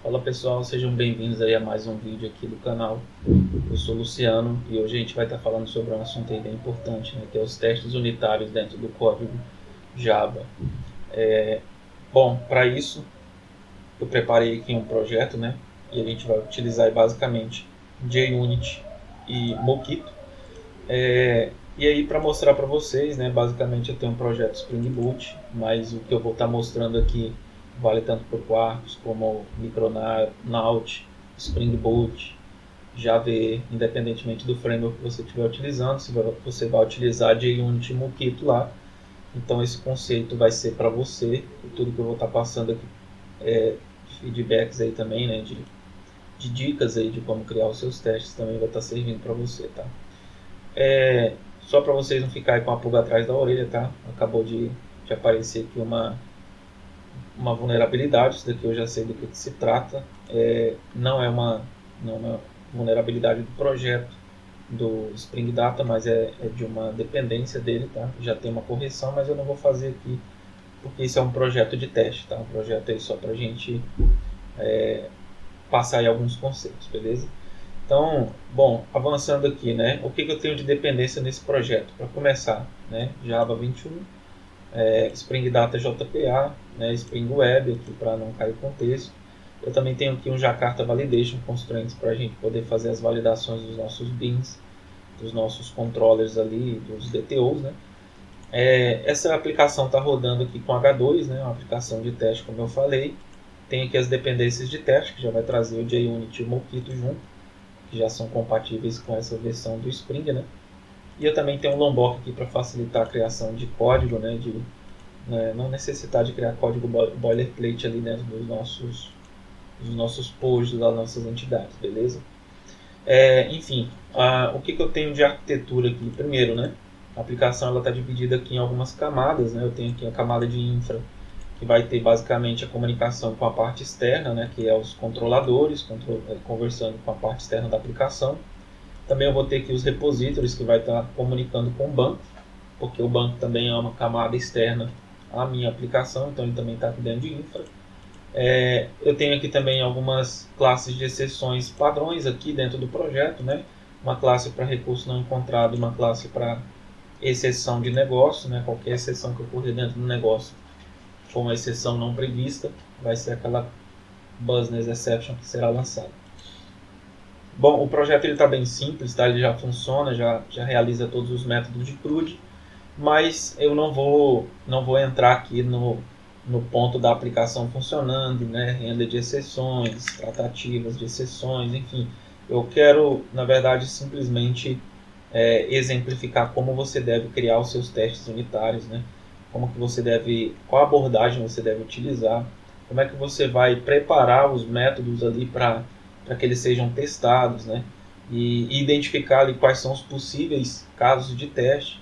Fala pessoal, sejam bem-vindos aí a mais um vídeo aqui do canal. Eu sou o Luciano e hoje a gente vai estar falando sobre um assunto aí bem importante, né, que é os testes unitários dentro do código Java. Bom, para isso eu preparei aqui um projeto, né, e a gente vai utilizar aí, basicamente JUnit e Mockito. E aí para mostrar para vocês, né, basicamente eu tenho um projeto Spring Boot, mas o que eu vou estar mostrando aqui vale tanto para o Quarkus como Micronaut, Spring Boot, Java, independentemente do framework que você estiver utilizando, se você vai utilizar JUnit e Mockito lá. Então esse conceito vai ser para você, e tudo que eu vou estar passando aqui de feedbacks aí também, né, de dicas aí de como criar os seus testes também vai estar servindo para você, tá? Só para vocês não ficarem com a pulga atrás da orelha, tá? Acabou de aparecer aqui uma vulnerabilidade, isso daqui eu já sei do que se trata. Não é uma vulnerabilidade do projeto do Spring Data, mas é de uma dependência dele, tá? Já tem uma correção, mas eu não vou fazer aqui porque isso é um projeto de teste, tá? Um projeto aí só para a gente passar aí alguns conceitos, beleza? Então, bom, avançando aqui, né? O que eu tenho de dependência nesse projeto? Para começar, né? Java 21, Spring Data JPA, né? Spring Web aqui para não cair contexto. Eu também tenho aqui um Jakarta Validation Constraints para a gente poder fazer as validações dos nossos beans, dos nossos controllers ali, dos DTOs, né? Essa aplicação está rodando aqui com H2, né? Uma aplicação de teste, como eu falei. Tem aqui as dependências de teste, que já vai trazer o JUnit e o Mockito junto, que já são compatíveis com essa versão do Spring, né? E eu também tenho um Lombok aqui para facilitar a criação de código, né? Não necessitar de criar código boilerplate ali dentro dos nossos posts das nossas entidades, beleza? Enfim, o que eu tenho de arquitetura aqui? Primeiro, né? A aplicação está dividida aqui em algumas camadas, né? Eu tenho aqui a camada de infra, que vai ter basicamente a comunicação com a parte externa, né, que é os controladores, conversando com a parte externa da aplicação. Também eu vou ter aqui os repositories, que vai estar comunicando com o banco, porque o banco também é uma camada externa à minha aplicação, então ele também está aqui dentro de infra. Eu tenho aqui também algumas classes de exceções padrões aqui dentro do projeto, né? Uma classe para recurso não encontrado, uma classe para exceção de negócio, né? Qualquer exceção que ocorrer dentro do negócio for uma exceção não prevista, vai ser aquela business exception que será lançada. Bom, o projeto está bem simples, tá? Ele já funciona, já realiza todos os métodos de CRUD, mas eu não vou entrar aqui no ponto da aplicação funcionando, né? Renda de exceções, tratativas de exceções, enfim. Eu quero, na verdade, simplesmente exemplificar como você deve criar os seus testes unitários, né? Como que você deve, qual abordagem você deve utilizar, como é que você vai preparar os métodos ali para que eles sejam testados, né? E identificar ali quais são os possíveis casos de teste,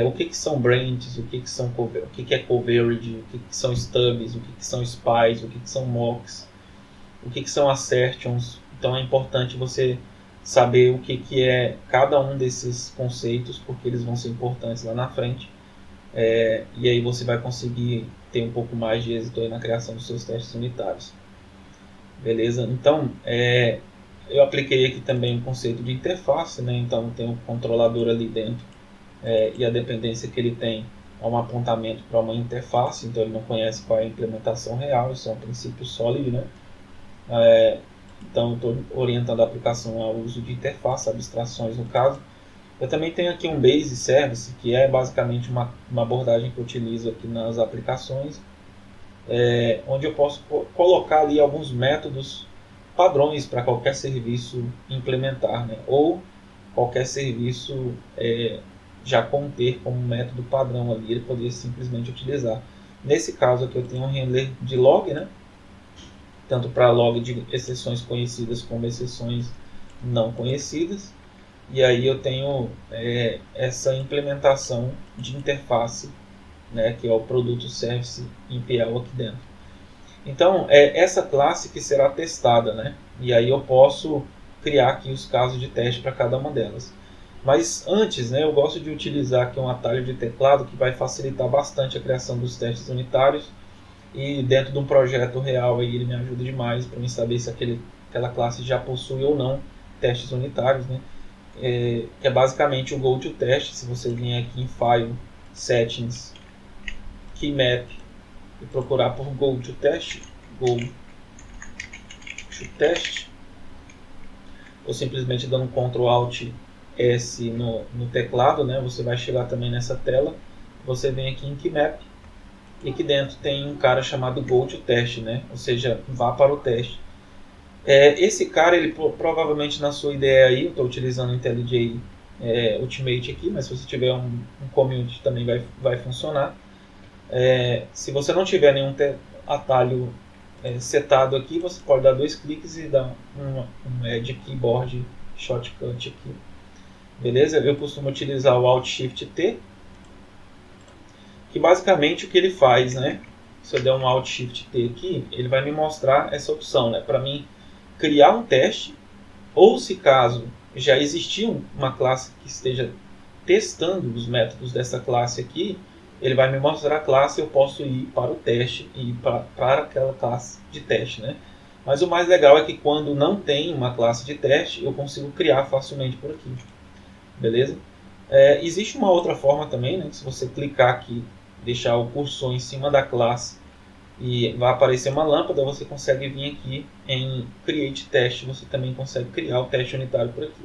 o que são branches, o que é coverage, o que são stubs, o que são spies, o que são mocks, o que são assertions. Então é importante você saber o que é cada um desses conceitos, porque eles vão ser importantes lá na frente. E aí você vai conseguir ter um pouco mais de êxito aí na criação dos seus testes unitários. Beleza? Então, eu apliquei aqui também o conceito de interface, né? Então tem um controlador ali dentro, e a dependência que ele tem é um apontamento para uma interface, então ele não conhece qual é a implementação real, isso é um princípio sólido, né? Então eu estou orientando a aplicação ao uso de interface, abstrações no caso. Eu também tenho aqui um Base Service, que é basicamente uma abordagem que eu utilizo aqui nas aplicações, onde eu posso colocar ali alguns métodos padrões para qualquer serviço implementar, né? Ou qualquer serviço já conter como método padrão ali, ele poderia simplesmente utilizar. Nesse caso aqui eu tenho um handler de log, né? Tanto para log de exceções conhecidas como exceções não conhecidas. E aí eu tenho essa implementação de interface, né, que é o produto service impl aqui dentro. Então é essa classe que será testada, né? E aí eu posso criar aqui os casos de teste para cada uma delas. Mas antes, né, eu gosto de utilizar aqui um atalho de teclado que vai facilitar bastante a criação dos testes unitários. e dentro de um projeto real aí ele me ajuda demais para mim saber se aquela classe já possui ou não testes unitários, né? Que é basicamente o GoToTest. Se você vier aqui em File, Settings, Keymap e procurar por GoToTest, GoToTest, ou simplesmente dando Ctrl Alt S no teclado, né? Você vai chegar também nessa tela. Você vem aqui em Keymap e aqui dentro tem um cara chamado GoToTest, né? Ou seja, vá para o teste. Esse cara, ele provavelmente na sua ideia aí, eu estou utilizando o IntelliJ Ultimate aqui, mas se você tiver um Community também vai funcionar. Se você não tiver nenhum atalho setado aqui, você pode dar 2 cliques e dar um Add Keyboard Shortcut aqui. Beleza? Eu costumo utilizar o Alt Shift T, que basicamente o que ele faz, né? Se eu der um Alt Shift T aqui, ele vai me mostrar essa opção, né? Para mim criar um teste, ou se caso já existir uma classe que esteja testando os métodos dessa classe aqui, ele vai me mostrar a classe e eu posso ir para o teste e ir para aquela classe de teste, né? Mas o mais legal é que quando não tem uma classe de teste, eu consigo criar facilmente por aqui. Beleza? Existe uma outra forma também, né? Se você clicar aqui, deixar o cursor em cima da classe e vai aparecer uma lâmpada, você consegue vir aqui em Create Test, você também consegue criar o teste unitário por aqui.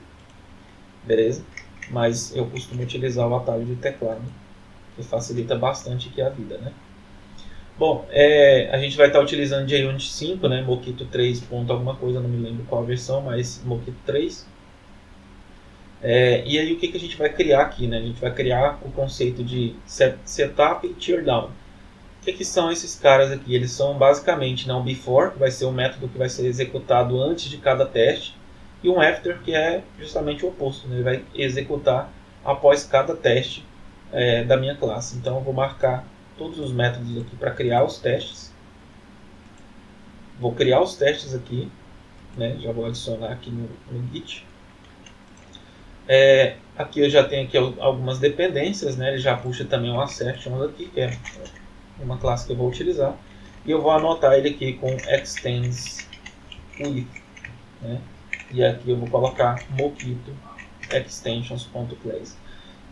Beleza? Mas eu costumo utilizar o atalho de teclado, que facilita bastante aqui a vida, né? Bom, a gente vai estar utilizando JUnit 5, né? Mockito 3. Alguma coisa, não me lembro qual a versão, mas Mockito 3. E aí o que a gente vai criar aqui, né? A gente vai criar o conceito de Setup e Teardown. O que são esses caras aqui? Eles são basicamente um before, que vai ser o método que vai ser executado antes de cada teste, e um after, que é justamente o oposto, né? Ele vai executar após cada teste da minha classe. Então eu vou marcar todos os métodos aqui para criar os testes. Vou criar os testes aqui, né? Já vou adicionar aqui no Git. Aqui eu já tenho aqui algumas dependências, né? Ele já puxa também o assertion aqui, que é uma classe que eu vou utilizar, e eu vou anotar ele aqui com extends with, né? E aqui eu vou colocar mockito extensions.class.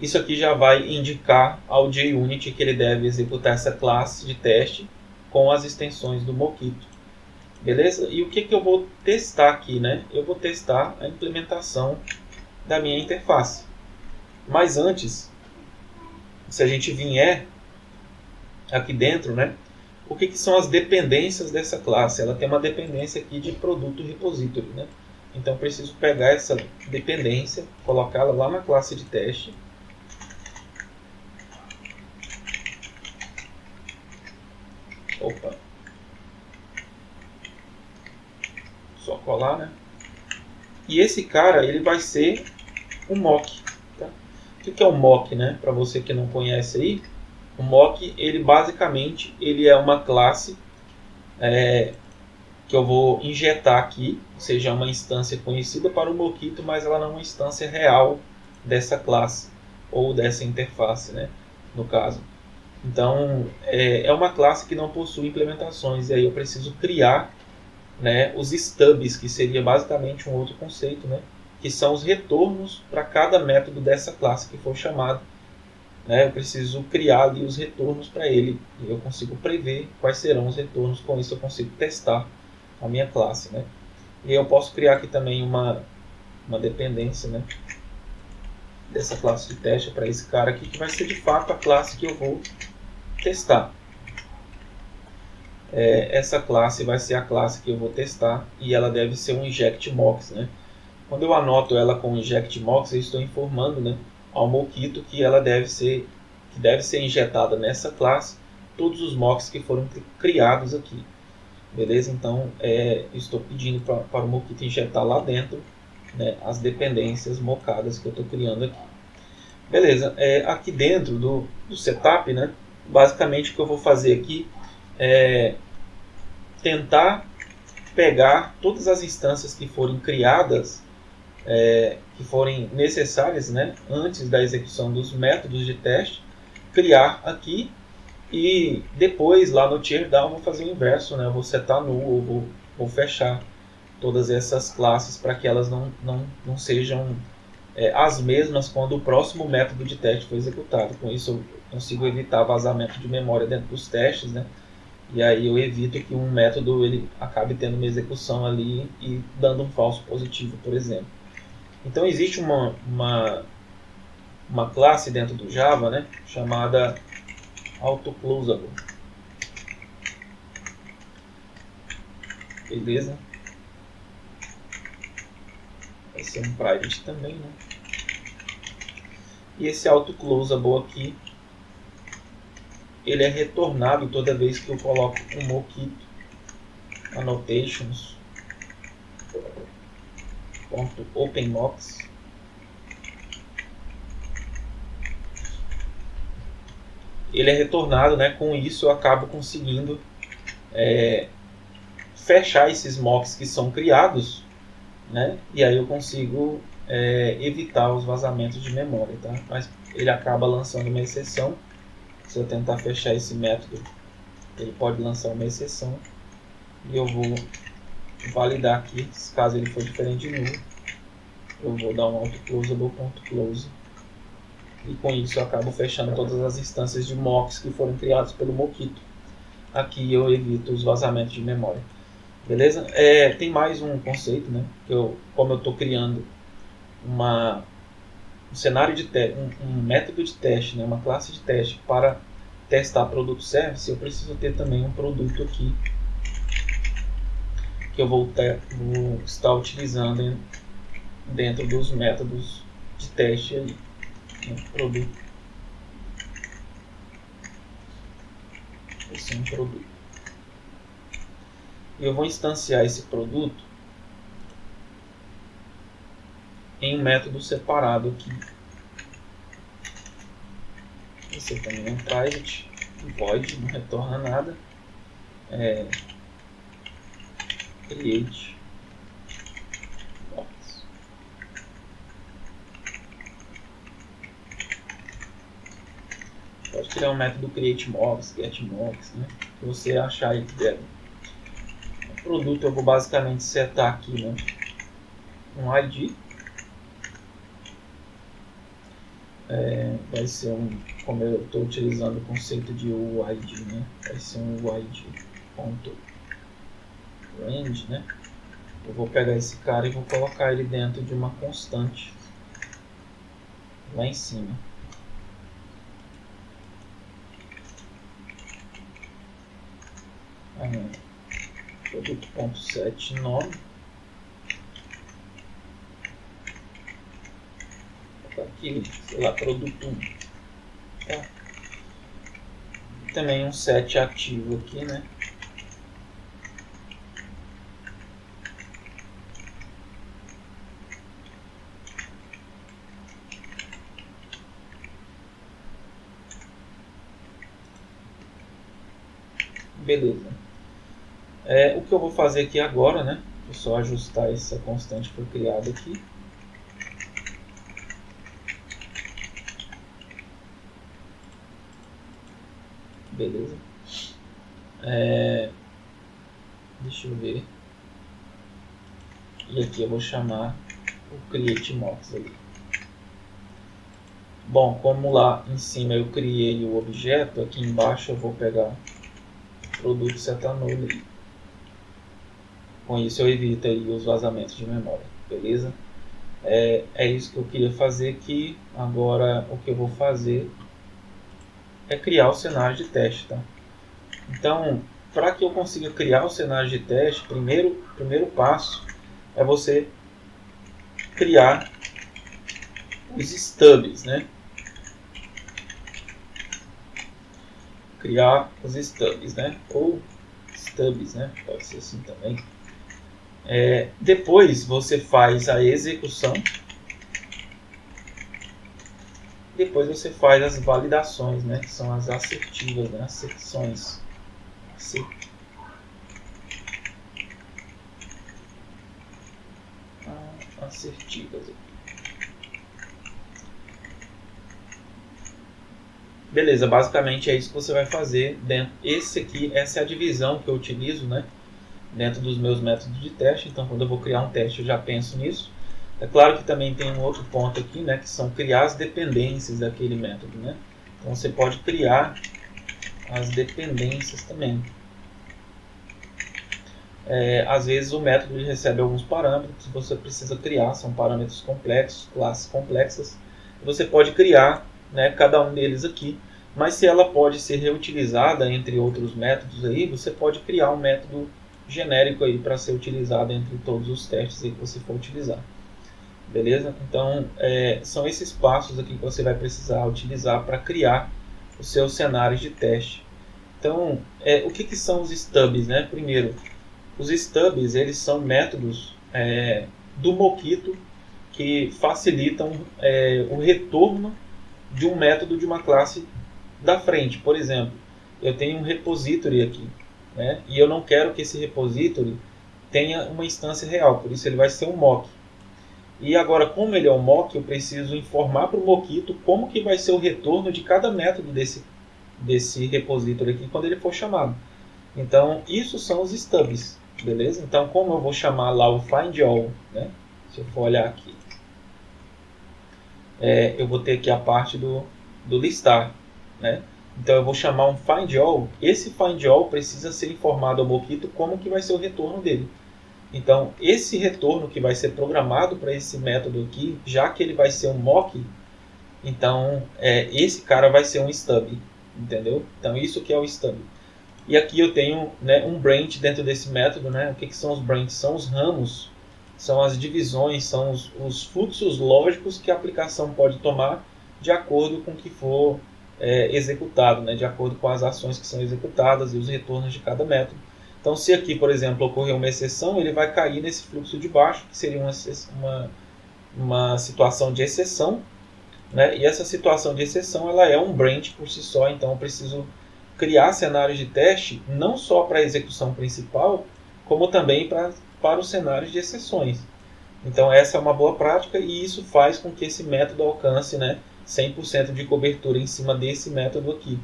Isso aqui já vai indicar ao JUnit que ele deve executar essa classe de teste com as extensões do mockito. Beleza? E o que eu vou testar aqui, né? Eu vou testar a implementação da minha interface. Mas antes, se a gente vier aqui dentro, né? O que são as dependências dessa classe? Ela tem uma dependência aqui de produto repository, né? Então eu preciso pegar essa dependência, colocá-la lá na classe de teste. Opa. Só colar, né? E esse cara, ele vai ser um mock. Tá? O que é um mock, né? Para você que não conhece aí, o mock, ele basicamente ele é uma classe que eu vou injetar aqui, ou seja, uma instância conhecida para o Mockito, mas ela não é uma instância real dessa classe ou dessa interface, né, no caso. Então, é uma classe que não possui implementações, e aí eu preciso criar, né, os stubs, que seria basicamente um outro conceito, né, que são os retornos para cada método dessa classe que for chamado. Eu preciso criar ali os retornos para ele, e eu consigo prever quais serão os retornos. Com isso eu consigo testar a minha classe, né? E eu posso criar aqui também uma dependência, né, dessa classe de teste para esse cara aqui, que vai ser de fato a classe que eu vou testar. Essa classe vai ser a classe que eu vou testar, e ela deve ser um inject mocks, né? Quando eu anoto ela com inject mocks, eu estou informando, né, ao Mockito que ela deve ser injetada nessa classe todos os mocks que foram criados aqui. Beleza? Então, estou pedindo para o Mockito injetar lá dentro, né, as dependências mockadas que eu estou criando aqui. Beleza? Aqui dentro do setup, né, basicamente o que eu vou fazer aqui é tentar pegar todas as instâncias que forem criadas, que forem necessárias, né, antes da execução dos métodos de teste, criar aqui E depois, lá no teardown, eu vou fazer o inverso, né? Eu vou setar null, eu vou fechar todas essas classes para que elas não sejam as mesmas quando o próximo método de teste for executado. Com isso, eu consigo evitar vazamento de memória dentro dos testes, né? E aí eu evito que um método ele acabe tendo uma execução ali e dando um falso positivo, por exemplo. Então existe uma classe dentro do Java, né, chamada AutoClosable. Beleza? Vai ser um private também, né? E esse AutoClosable aqui, ele é retornado toda vez que eu coloco um mockito annotations.openMocks. Ele é retornado, né? Com isso eu acabo conseguindo fechar esses mocks que são criados, né? E aí eu consigo evitar os vazamentos de memória, tá? Mas ele acaba lançando uma exceção. Se eu tentar fechar esse método, ele pode lançar uma exceção. E eu vou validar aqui, caso ele for diferente de null, eu vou dar um autoclosable.close. E com isso eu acabo fechando todas as instâncias de mocks que foram criados pelo Mockito. Aqui eu evito os vazamentos de memória. Beleza? Tem mais um conceito, né? Como eu estou criando um cenário de teste, um método de teste, né? Uma classe de teste para testar produto service, eu preciso ter também um produto aqui que eu vou estar utilizando dentro dos métodos de teste aí, né? Produto. Esse é um produto. E eu vou instanciar esse produto em um método separado aqui. Esse também é um private, void, não retorna nada. Create mocks. Pode criar um método create mocks, get mocks, né? Que você achar aí que deve. O produto eu vou basicamente setar aqui, né? Um ID. Vai ser como eu estou utilizando o conceito de UID, né? Vai ser um UID.range, né? Eu vou pegar esse cara e vou colocar ele dentro de uma constante lá em cima. Produto.set nome. Aqui, sei lá, produto 1. Tá. Também um set ativo aqui, né? Beleza. O que eu vou fazer aqui agora, né? Vou só ajustar essa constante que foi criada aqui. Beleza. Deixa eu ver. E aqui eu vou chamar o create mocks ali. Bom, como lá em cima eu criei o objeto, aqui embaixo eu vou pegar o produto setanol ali. Com isso eu evito aí os vazamentos de memória, beleza? É isso que eu queria fazer aqui. Agora o que eu vou fazer é criar o cenário de teste, tá? Então, para que eu consiga criar o cenário de teste, primeiro passo é você criar os stubs, né? Criar os stubs, né? Ou stubs, né? Pode ser assim também. Depois você faz a execução. Depois você faz as validações, né? Que são as assertivas, né? As secções. Assertivas. Beleza, basicamente é isso que você vai fazer dentro. Essa é a divisão que eu utilizo, né, dentro dos meus métodos de teste. Então, quando eu vou criar um teste, eu já penso nisso. É claro que também tem um outro ponto aqui, né, que são criar as dependências daquele método, né? Então, você pode criar as dependências também. Às vezes o método recebe alguns parâmetros que você precisa criar, são parâmetros complexos, classes complexas. Você pode criar, né, cada um deles aqui, mas se ela pode ser reutilizada entre outros métodos aí, você pode criar um método genérico aí para ser utilizado entre todos os testes aí que você for utilizar. Beleza? Então, são esses passos aqui que você vai precisar utilizar para criar os seus cenários de teste. Então, o que são os stubs, né? Primeiro, os stubs, eles são métodos do Mockito que facilitam o retorno de um método de uma classe da frente. Por exemplo, eu tenho um repository aqui, né? E eu não quero que esse repository tenha uma instância real, por isso ele vai ser um mock. E agora, como ele é um mock, eu preciso informar para o Mockito como que vai ser o retorno de cada método desse repository aqui quando ele for chamado. Então, isso são os stubs, beleza? Então, como eu vou chamar lá o findAll, né? Se eu for olhar aqui, eu vou ter aqui a parte do listar, né? Então, eu vou chamar um findAll. Esse findAll precisa ser informado ao Mockito como que vai ser o retorno dele. Então, esse retorno que vai ser programado para esse método aqui, já que ele vai ser um mock, então esse cara vai ser um stub, entendeu? Então, isso que é o stub. E aqui eu tenho, né, um branch dentro desse método, né? O que são os branches? São os ramos, são as divisões, são os fluxos lógicos que a aplicação pode tomar de acordo com o que for executado, né? De acordo com as ações que são executadas e os retornos de cada método. Então, se aqui, por exemplo, ocorrer uma exceção, ele vai cair nesse fluxo de baixo, que seria uma situação de exceção, né? E essa situação de exceção ela é um branch por si só, então eu preciso criar cenários de teste não só para a execução principal, como também para os cenários de exceções. Então essa é uma boa prática e isso faz com que esse método alcance, né, 100% de cobertura em cima desse método aqui.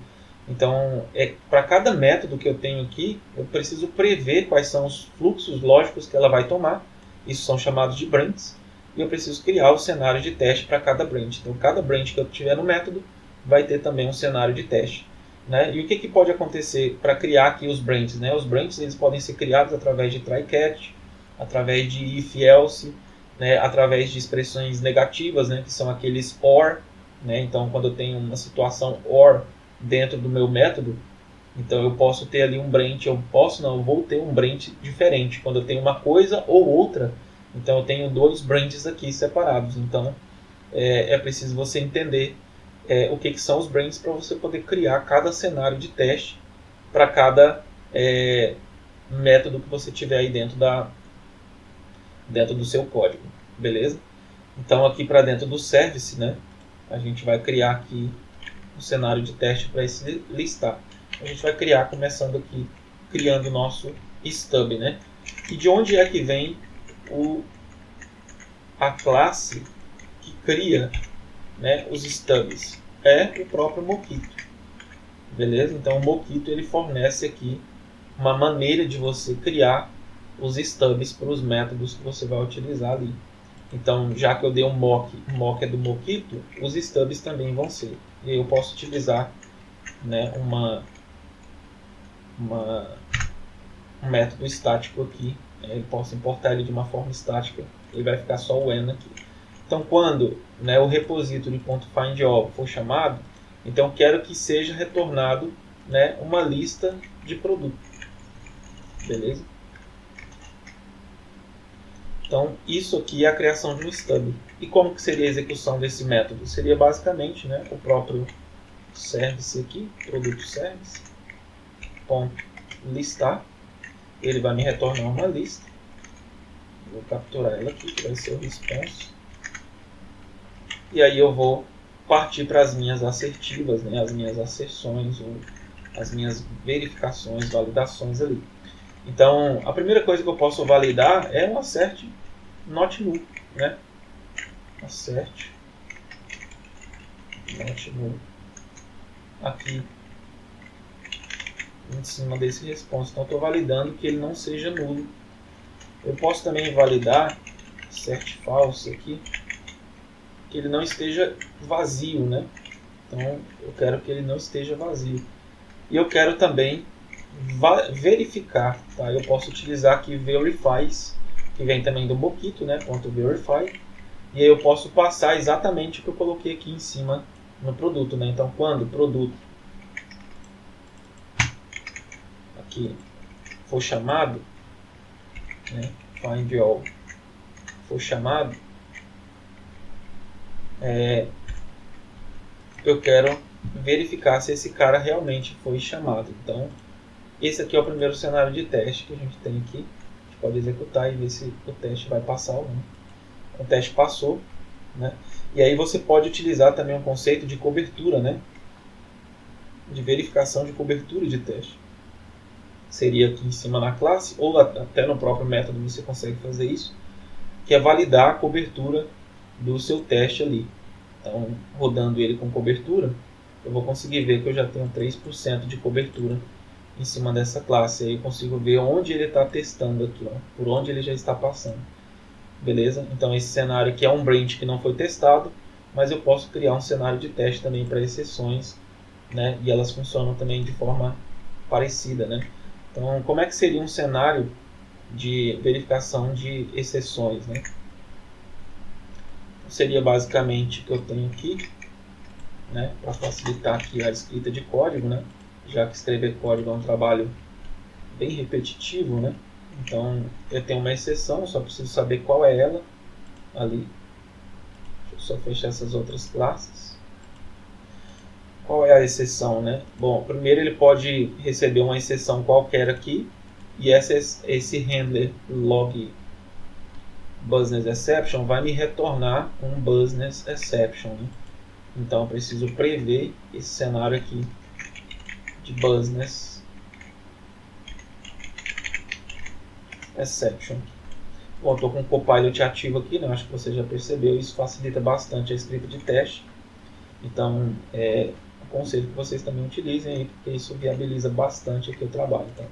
Então, para cada método que eu tenho aqui, eu preciso prever quais são os fluxos lógicos que ela vai tomar. Isso são chamados de branches. E eu preciso criar o cenário de teste para cada branch. Então, cada branch que eu tiver no método vai ter também um cenário de teste, né? E o que pode acontecer para criar aqui os branches, né? Os branches eles podem ser criados através de try-catch, através de if-else, né? Através de expressões negativas, né? Que são aqueles OR. Né? Então, quando eu tenho uma situação OR dentro do meu método, então eu posso ter ali um branch, eu vou ter um branch diferente. Quando eu tenho uma coisa ou outra, então eu tenho dois branches aqui separados. Então é preciso você entender o que são os branches para você poder criar cada cenário de teste para cada método que você tiver aí dentro do seu código, beleza? Então aqui para dentro do service, né, a gente vai criar aqui um cenário de teste para esse listar. A gente vai criar, começando aqui, criando o nosso stub, né? E de onde é que vem a classe que cria, né, os stubs? É o próprio Mockito, beleza? Então o Mockito ele fornece aqui uma maneira de você criar os stubs para os métodos que você vai utilizar ali. Então, já que eu dei um mock é do Mockito, os stubs também vão ser. E eu posso utilizar, né, um método estático aqui. Eu posso importar ele de uma forma estática. Ele vai ficar só o n aqui. Então, quando, né, o repository.findAll for chamado, então eu quero que seja retornado, né, uma lista de produto. Beleza? Então, isso aqui é a criação de um stub. E como que seria a execução desse método? Seria basicamente, né, o próprio service aqui, produto service, ponto listar. Ele vai me retornar uma lista. Vou capturar ela aqui, que vai ser o response. E aí eu vou partir para as minhas assertivas, né, as minhas asserções, ou as minhas verificações, validações ali. Então, a primeira coisa que eu posso validar é um assert not null, né? Assert not null. aqui em cima desse response. Então, estou validando que ele não seja nulo. Eu posso também validar cert false aqui, que ele não esteja vazio, né? Então, eu quero que ele não esteja vazio. E eu quero também verificar, tá? Eu posso utilizar aqui verifies, que vem também do Mockito, né? .verify. E aí eu posso passar exatamente o que eu coloquei aqui em cima no produto, né? Então, quando o produto aqui for chamado, né? Find all for chamado, eu quero verificar se esse cara realmente foi chamado. Então, esse aqui é o primeiro cenário de teste que a gente tem aqui. A gente pode executar e ver se o teste vai passar ou não. O teste passou, né? E aí você pode utilizar também um conceito de cobertura, né? De verificação de cobertura de teste. Seria aqui em cima na classe, ou até no próprio método você consegue fazer isso, que é validar a cobertura do seu teste ali. Então, rodando ele com cobertura, eu vou conseguir ver que eu já tenho 3% de cobertura em cima dessa classe. Aí eu consigo ver onde ele está testando aqui, ó, por onde ele já está passando. Beleza? Então esse cenário aqui é um branch que não foi testado, mas eu posso criar um cenário de teste também para exceções, né? E elas funcionam também de forma parecida, né? Então, como é que seria um cenário de verificação de exceções, né? Seria basicamente o que eu tenho aqui, né? Para facilitar aqui a escrita de código, né? Já que escrever código é um trabalho bem repetitivo, né? Então, eu tenho uma exceção, só preciso saber qual é ela ali. Deixa eu só fechar essas outras classes. Qual é a exceção, né? Bom, primeiro ele pode receber uma exceção qualquer aqui, e esse handler log business exception vai me retornar um business exception, né? Então, eu preciso prever esse cenário aqui de business exception. Bom, estou com o Copilot ativo aqui, né? Acho que você já percebeu, isso facilita bastante a escrita de teste. Então, aconselho que vocês também utilizem aí, porque isso viabiliza bastante aqui o trabalho. Tá?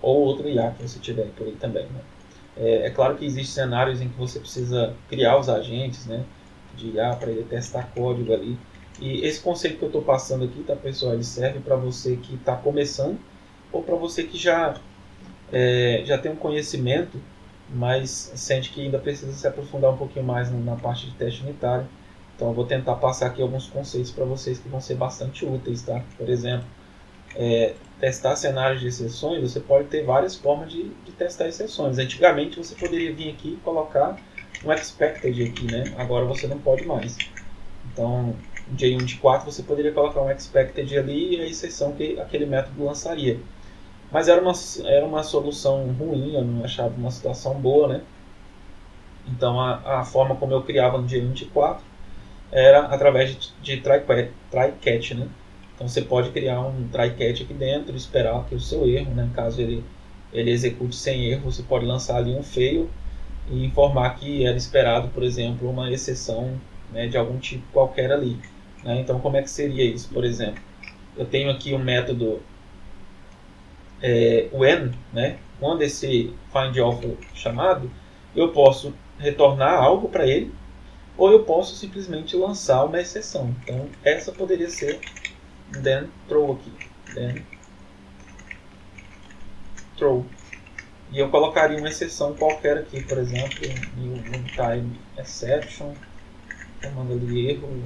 Ou outro IA que você tiver por aí também. Né? É claro que existem cenários em que você precisa criar os agentes, né, de IA para ele testar código ali. E esse conceito que eu estou passando aqui, tá, pessoal, ele serve para você que está começando ou para você que já tem um conhecimento, mas sente que ainda precisa se aprofundar um pouquinho mais na parte de teste unitário. Então eu vou tentar passar aqui alguns conceitos para vocês que vão ser bastante úteis. Tá? Por exemplo, testar cenários de exceções, você pode ter várias formas de testar exceções. Antigamente você poderia vir aqui e colocar um expected aqui, né? Agora você não pode mais. Então, no JUnit 4 você poderia colocar um expected ali e a exceção que aquele método lançaria. Mas era uma solução ruim, eu não achava uma situação boa, né? Então a forma como eu criava no JUnit 4 era através de try-catch, né? Então você pode criar um try-catch aqui dentro, esperar que o seu erro, né? Caso ele execute sem erro, você pode lançar ali um fail e informar que era esperado, por exemplo, uma exceção, né, de algum tipo qualquer ali. Né? Então como é que seria isso? Por exemplo, eu tenho aqui um método when, né? Quando esse findAll for chamado, eu posso retornar algo para ele, ou eu posso simplesmente lançar uma exceção. Então, essa poderia ser then throw aqui. Then throw. E eu colocaria uma exceção qualquer aqui, por exemplo, new time exception, chamando ali erro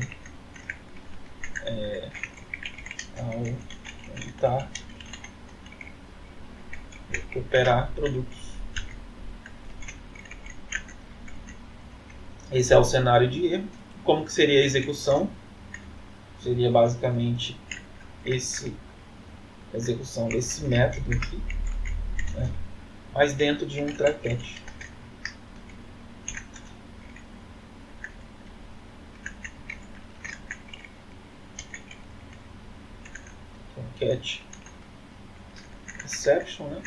ao editar, recuperar produtos. Esse é o cenário de erro. Como que seria a execução? Seria basicamente a execução desse método aqui, né? Mas dentro de um try-catch. Catch exception, né?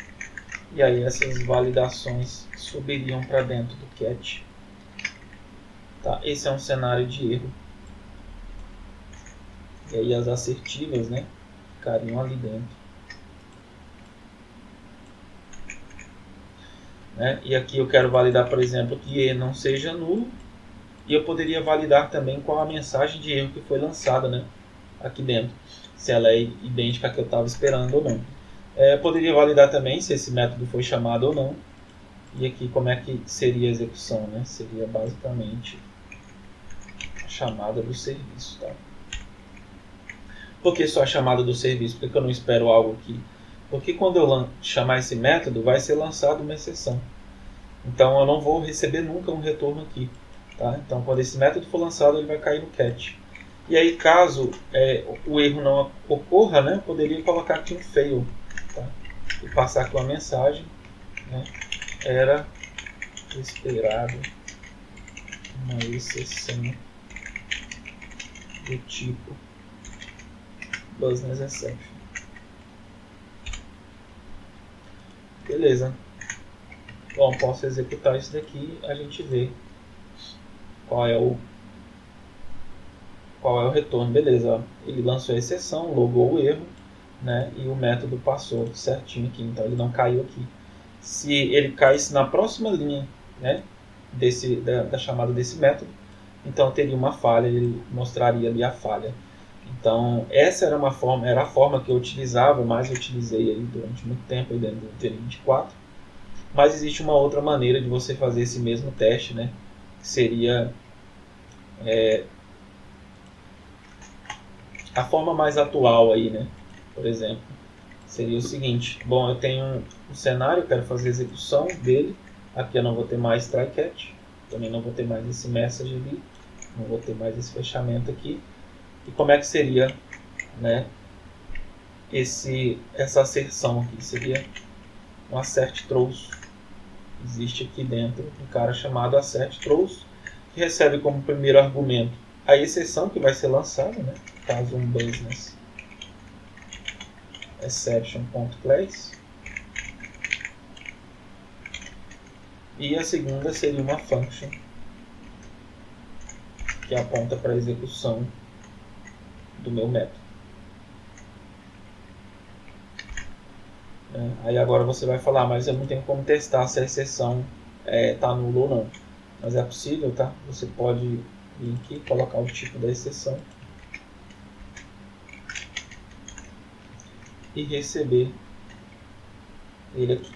E aí essas validações subiriam para dentro do catch. Tá? Esse é um cenário de erro. E aí as assertivas, né, ficariam ali dentro. Né? E aqui eu quero validar, por exemplo, que E não seja nulo. E eu poderia validar também qual a mensagem de erro que foi lançada, né, aqui dentro. Se ela é idêntica à que eu estava esperando ou não. Eu poderia validar também se esse método foi chamado ou não. E aqui como é que seria a execução, né? Seria basicamente a chamada do serviço, tá? Por que só a chamada do serviço? Por que eu não espero algo aqui? Porque quando eu chamar esse método, vai ser lançada uma exceção. Então eu não vou receber nunca um retorno aqui. Tá? Então quando esse método for lançado, ele vai cair no catch. E aí caso o erro não ocorra, né, eu poderia colocar aqui um fail. Tá? E passar aqui uma mensagem. Né? Era esperado uma exceção do tipo business exception. Beleza. Bom, posso executar isso daqui, a gente vê qual é o retorno. Beleza, ó. Ele lançou a exceção, logou o erro, né, e o método passou certinho aqui, então ele não caiu aqui. Se ele caísse na próxima linha, né, da chamada desse método, então teria uma falha, ele mostraria ali a falha. Então essa era a forma que eu utilizava, mais eu utilizei aí durante muito tempo aí dentro do TN24. Mas existe uma outra maneira de você fazer esse mesmo teste, né, que seria a forma mais atual aí, né? Por exemplo, seria o seguinte: bom, eu tenho um cenário, eu quero fazer a execução dele. Aqui eu não vou ter mais try catch, também não vou ter mais esse message ali, não vou ter mais esse fechamento aqui. E como é que seria, né, essa asserção aqui? Seria um assert throws. Existe aqui dentro um cara chamado assert throws, que recebe como primeiro argumento a exceção que vai ser lançada, né? Caso um business exception.class. E a segunda seria uma function que aponta para a execução do meu método. Aí agora você vai falar, mas eu não tenho como testar se a exceção está nula ou não. Mas é possível, tá? Você pode vir aqui, colocar o tipo da exceção e receber ele aqui.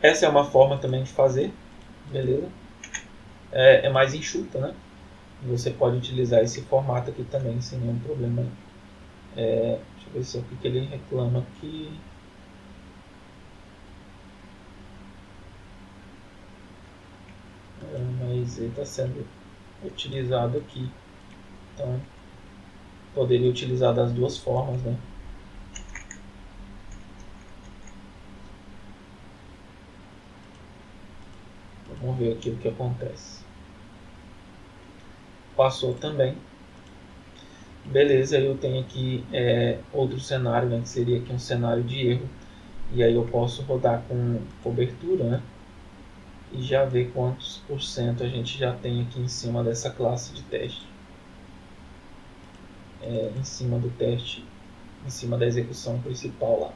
Essa é uma forma também de fazer, beleza? É mais enxuta, né? Você pode utilizar esse formato aqui também sem nenhum problema. Deixa eu ver se é o que ele reclama aqui. Mas ele está sendo utilizado aqui. Então, poderia utilizar das duas formas, né? Vamos ver aqui o que acontece. Passou também. Beleza, eu tenho aqui outro cenário, né, que seria aqui um cenário de erro. E aí eu posso rodar com cobertura, né? E já ver quantos por cento a gente já tem aqui em cima dessa classe de teste. Em cima do teste, em cima da execução principal lá.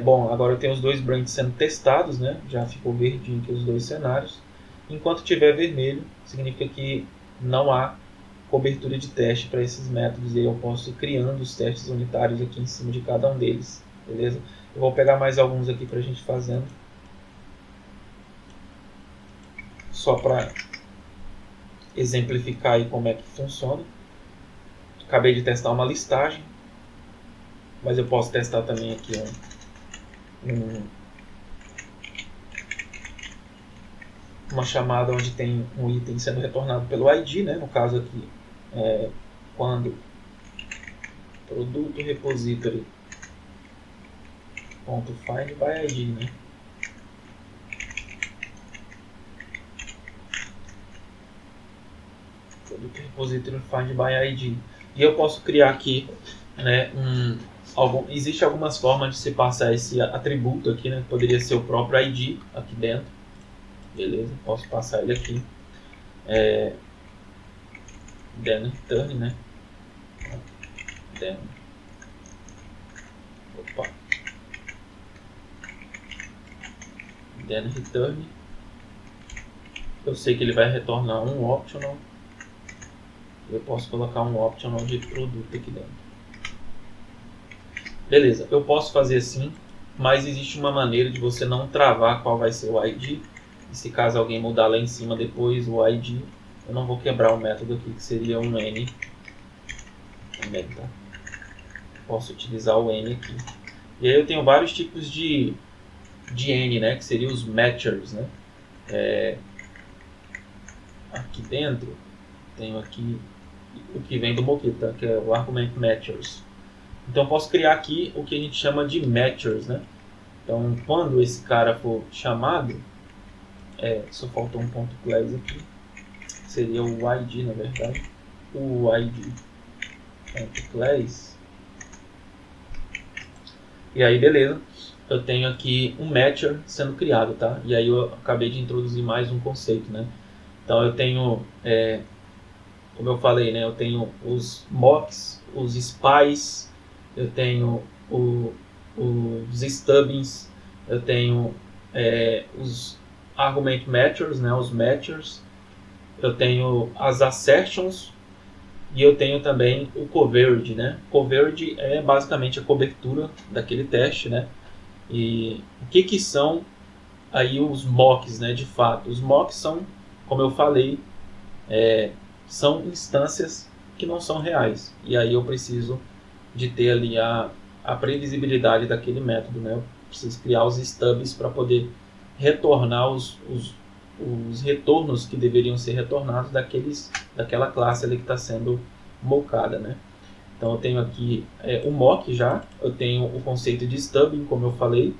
Bom, agora eu tenho os dois branches sendo testados, né? Já ficou verdinho aqui os dois cenários. Enquanto tiver vermelho, significa que não há cobertura de teste para esses métodos, e aí eu posso ir criando os testes unitários aqui em cima de cada um deles, beleza? Eu vou pegar mais alguns aqui para a gente fazendo, só para exemplificar aí como é que funciona. Acabei de testar uma listagem, mas eu posso testar também aqui uma chamada onde tem um item sendo retornado pelo ID, né? No caso aqui, quando produto repository .find by ID, né? Produto repository find by ID. E eu posso criar aqui, né, existe algumas formas de se passar esse atributo aqui, né? Poderia ser o próprio ID aqui dentro. Beleza, posso passar ele aqui. then return, né? Then, opa, then return. Eu sei que ele vai retornar um optional. Eu posso colocar um optional de produto aqui dentro. Beleza, eu posso fazer assim, mas existe uma maneira de você não travar qual vai ser o ID. E se caso alguém mudar lá em cima depois o ID, eu não vou quebrar o método aqui, que seria um N também, tá? Posso utilizar o N aqui. E aí eu tenho vários tipos de N, né? Que seriam os matchers, né? Aqui dentro, tenho aqui o que vem do Mockito, que é o argument matchers. Então eu posso criar aqui o que a gente chama de matchers, né? Então quando esse cara for chamado, só faltou um ponto class aqui, seria o ID na verdade, o ID ponto class. E aí beleza, eu tenho aqui um matcher sendo criado, tá? E aí eu acabei de introduzir mais um conceito, né? Então eu tenho, como eu falei, né? Eu tenho os mocks, os spies, eu tenho os stubbings, eu tenho os argument matchers, né? Os matchers, eu tenho as assertions e eu tenho também o coverage, né? Coverage é basicamente a cobertura daquele teste, né? E o que são aí os mocks, né? De fato, os mocks são, como eu falei, são instâncias que não são reais. E aí eu preciso de ter ali a previsibilidade daquele método, né? Eu preciso criar os stubs para poder retornar os retornos que deveriam ser retornados daquela classe ali que está sendo mockada, né? Então eu tenho aqui o mock já, eu tenho o conceito de stubbing, como eu falei.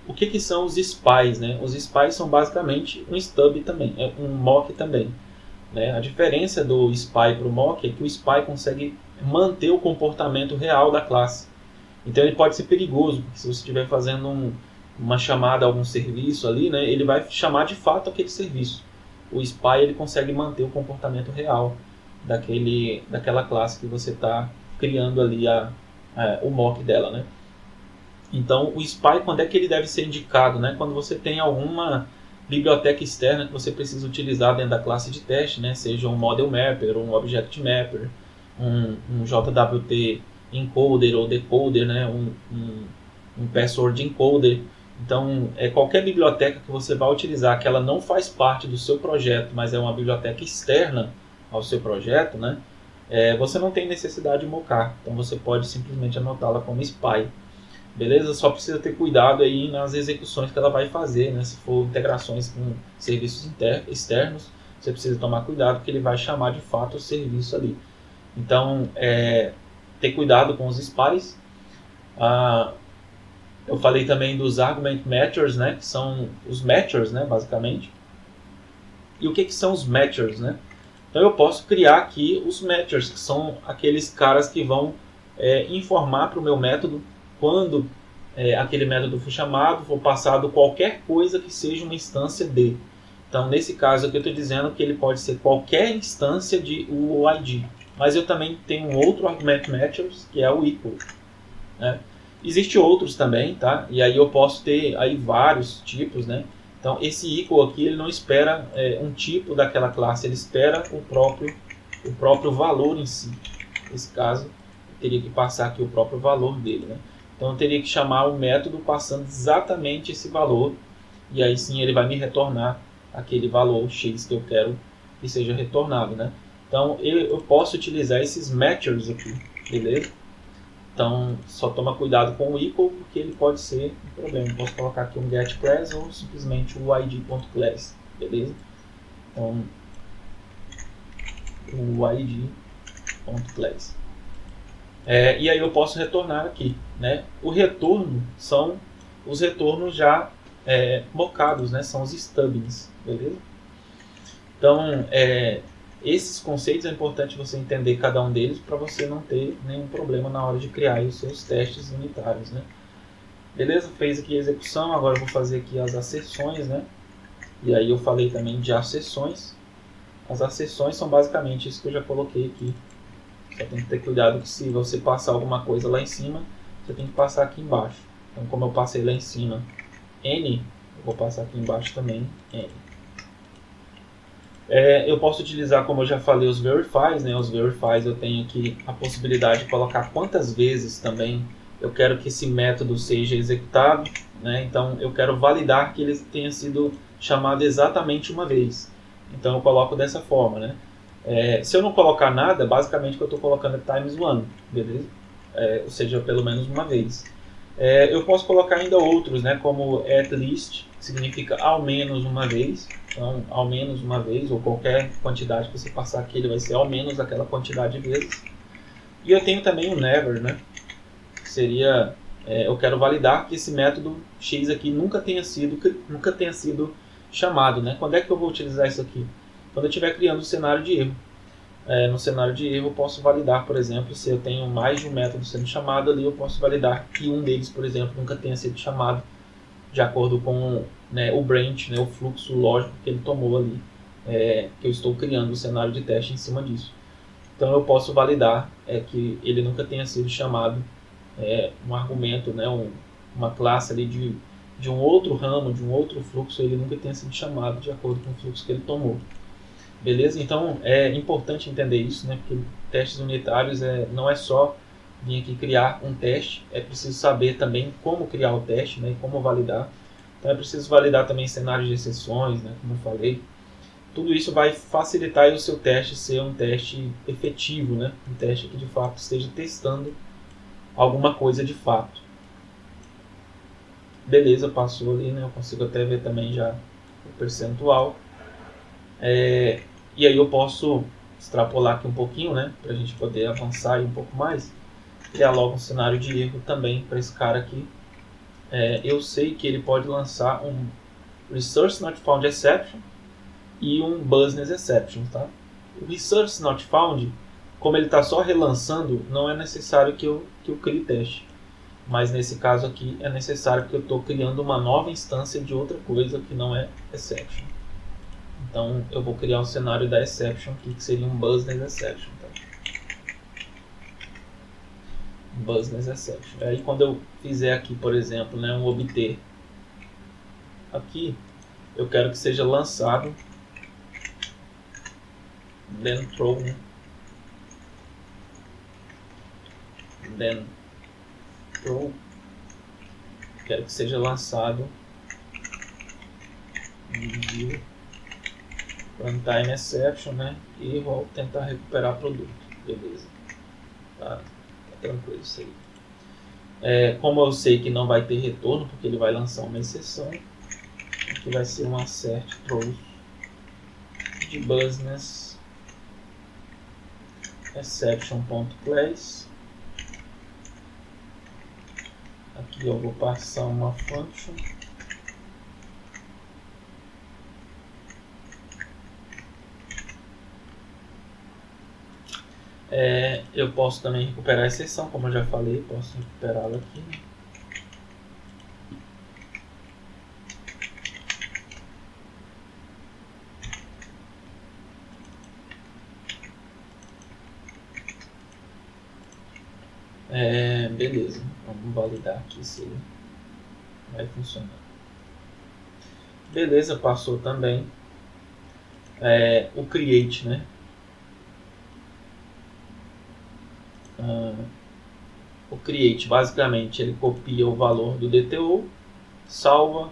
O que são os spies, né? Os spies são basicamente um stub também, um mock também, né? A diferença do spy para o mock é que o spy consegue manter o comportamento real da classe. Então ele pode ser perigoso, porque se você estiver fazendo uma chamada a algum serviço ali, né, ele vai chamar de fato aquele serviço. O spy ele consegue manter o comportamento real daquela classe que você está criando ali o mock dela, né? Então o spy, quando é que ele deve ser indicado, né? Quando você tem alguma biblioteca externa que você precisa utilizar dentro da classe de teste, né? Seja um model mapper, um object mapper, um JWT encoder ou decoder, né? um password encoder. Então, qualquer biblioteca que você vai utilizar que ela não faz parte do seu projeto, mas é uma biblioteca externa ao seu projeto, né? Você não tem necessidade de mocar. Então, você pode simplesmente anotá-la como spy. Beleza? Só precisa ter cuidado aí nas execuções que ela vai fazer, né? Se for integrações com serviços externos, você precisa tomar cuidado porque ele vai chamar de fato o serviço ali. Então, ter cuidado com os spies. Eu falei também dos argument matchers, né? Que são os matchers, né? Basicamente. E o que são os matchers, né? Então eu posso criar aqui os matchers, que são aqueles caras que vão informar para o meu método quando aquele método for chamado, for passado qualquer coisa que seja uma instância de. Então, nesse caso aqui eu estou dizendo que ele pode ser qualquer instância de UID. Mas eu também tenho um outro argument matchers, que é o equal, né? Existem outros também, tá? E aí eu posso ter aí vários tipos, né? Então, esse equal aqui, ele não espera um tipo daquela classe, ele espera o próprio valor em si. Nesse caso, eu teria que passar aqui o próprio valor dele, né? Então, eu teria que chamar o método passando exatamente esse valor, e aí sim ele vai me retornar aquele valor X que eu quero que seja retornado, né? Então, eu posso utilizar esses matchers aqui, beleza? Então, só toma cuidado com o equal, porque ele pode ser um problema. Eu posso colocar aqui um getClass ou simplesmente o id.class, beleza? Então, o id.class. E aí eu posso retornar aqui, né? O retorno são os retornos já mockados, né? São os stubbings, beleza? Então, esses conceitos é importante você entender cada um deles para você não ter nenhum problema na hora de criar os seus testes unitários, né? Beleza? Fez aqui a execução, agora eu vou fazer aqui as asserções, né? E aí eu falei também de asserções. As acessões são basicamente isso que eu já coloquei aqui. Só tem que ter cuidado que se você passar alguma coisa lá em cima, você tem que passar aqui embaixo. Então, como eu passei lá em cima N, eu vou passar aqui embaixo também N. Eu posso utilizar, como eu já falei, os verifies, né? Os verifies eu tenho aqui a possibilidade de colocar quantas vezes também eu quero que esse método seja executado, né? Então eu quero validar que ele tenha sido chamado exatamente uma vez. Então eu coloco dessa forma, né? Se eu não colocar nada, basicamente o que eu estou colocando é times one, beleza? Ou seja, pelo menos uma vez. Eu posso colocar ainda outros, né? Como at least, que significa ao menos uma vez. Então, ao menos uma vez, ou qualquer quantidade que você passar aqui, ele vai ser ao menos aquela quantidade de vezes. E eu tenho também o never, né? Que seria, eu quero validar que esse método X aqui nunca tenha sido chamado, né? Quando é que eu vou utilizar isso aqui? Quando eu estiver criando um cenário de erro. No cenário de erro eu posso validar, por exemplo, se eu tenho mais de um método sendo chamado ali, eu posso validar que um deles, por exemplo, nunca tenha sido chamado de acordo com, né, o branch, né, o fluxo lógico que ele tomou ali, que eu estou criando o cenário de teste em cima disso. Então eu posso validar que ele nunca tenha sido chamado um argumento, né, uma classe ali de um outro ramo, de um outro fluxo, ele nunca tenha sido chamado de acordo com o fluxo que ele tomou. Beleza? Então é importante entender isso, né? Porque testes unitários não é só vir aqui criar um teste, é preciso saber também como criar o teste, né? E como validar. Então é preciso validar também cenários de exceções, né? Como eu falei. Tudo isso vai facilitar o seu teste ser um teste efetivo, né? Um teste que de fato esteja testando alguma coisa de fato. Beleza, passou ali, né? Eu consigo até ver também já o percentual. E aí eu posso extrapolar aqui um pouquinho, né, para a gente poder avançar um pouco mais. Criar logo um cenário de erro também para esse cara aqui. Eu sei que ele pode lançar um Resource Not Found Exception e um Business Exception, tá? O Resource Not Found, como ele está só relançando, não é necessário que eu crie teste. Mas nesse caso aqui é necessário porque eu estou criando uma nova instância de outra coisa que não é Exception. Então eu vou criar um cenário da exception aqui, que seria um business exception. Tá? Business exception. Aí quando eu fizer aqui, por exemplo, né, um obter aqui, eu quero que seja lançado then throw, né? Then throw. Quero que seja lançado runtime exception, né? E vou tentar recuperar produto. Beleza. Tá tranquilo isso aí. Como eu sei que não vai ter retorno, porque ele vai lançar uma exceção, aqui vai ser um assert throw de business exception.class. Aqui eu vou passar uma function. Eu posso também recuperar a exceção, como eu já falei, posso recuperá-la aqui. Beleza, vamos validar aqui se ele vai funcionar. Beleza, passou também o create, né? O create, basicamente, ele copia o valor do DTO, salva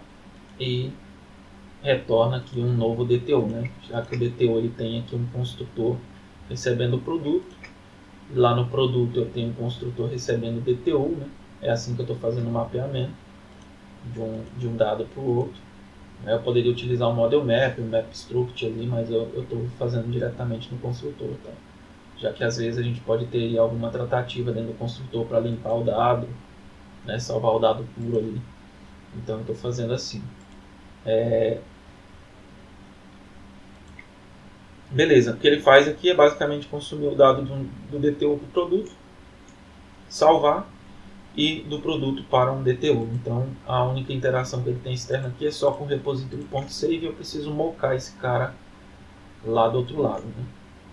e retorna aqui um novo DTO, né? Já que o DTO ele tem aqui um construtor recebendo o produto, e lá no produto eu tenho um construtor recebendo o DTO, né? É assim que eu estou fazendo o mapeamento de um dado para o outro. Eu poderia utilizar um model map, um map struct ali, mas eu estou fazendo diretamente no construtor, tá? Já que às vezes a gente pode ter alguma tratativa dentro do construtor para limpar o dado, né, salvar o dado puro ali. Então eu estou fazendo assim. Beleza, o que ele faz aqui é basicamente consumir o dado do DTO para o produto, salvar e do produto para um DTO. Então a única interação que ele tem externa aqui é só com o repository.save e eu preciso mocar esse cara lá do outro lado, né?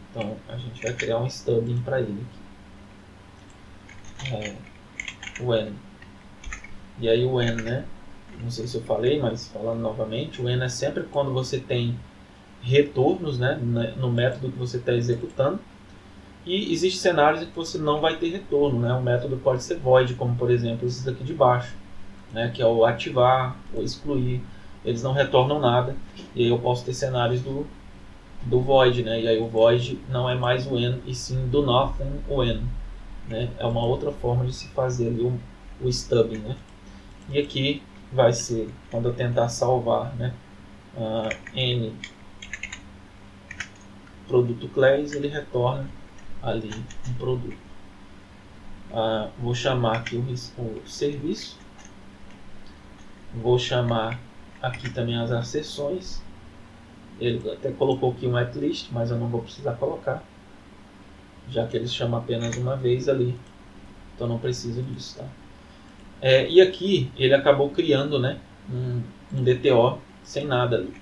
Então a gente vai criar um stubing para ele aqui. When. E aí o when, né? Não sei se eu falei, mas falando novamente, o when é sempre quando você tem retornos, né, no método que você está executando. E existem cenários em que você não vai ter retorno, né? O método pode ser void, como por exemplo esses aqui de baixo, né? Que é o ativar, o excluir. Eles não retornam nada. E aí eu posso ter cenários do void, né? E aí o void não é mais o when, e sim do nothing when, né? É uma outra forma de se fazer ali o stubbing, né? E aqui vai ser, quando eu tentar salvar, né? N produto class, ele retorna ali um produto. Vou chamar aqui o serviço. Vou chamar aqui também as acessões. Ele até colocou aqui um at-list, mas eu não vou precisar colocar, já que ele chama apenas uma vez ali. Então não preciso disso, tá? E aqui ele acabou criando, né, um DTO sem nada ali.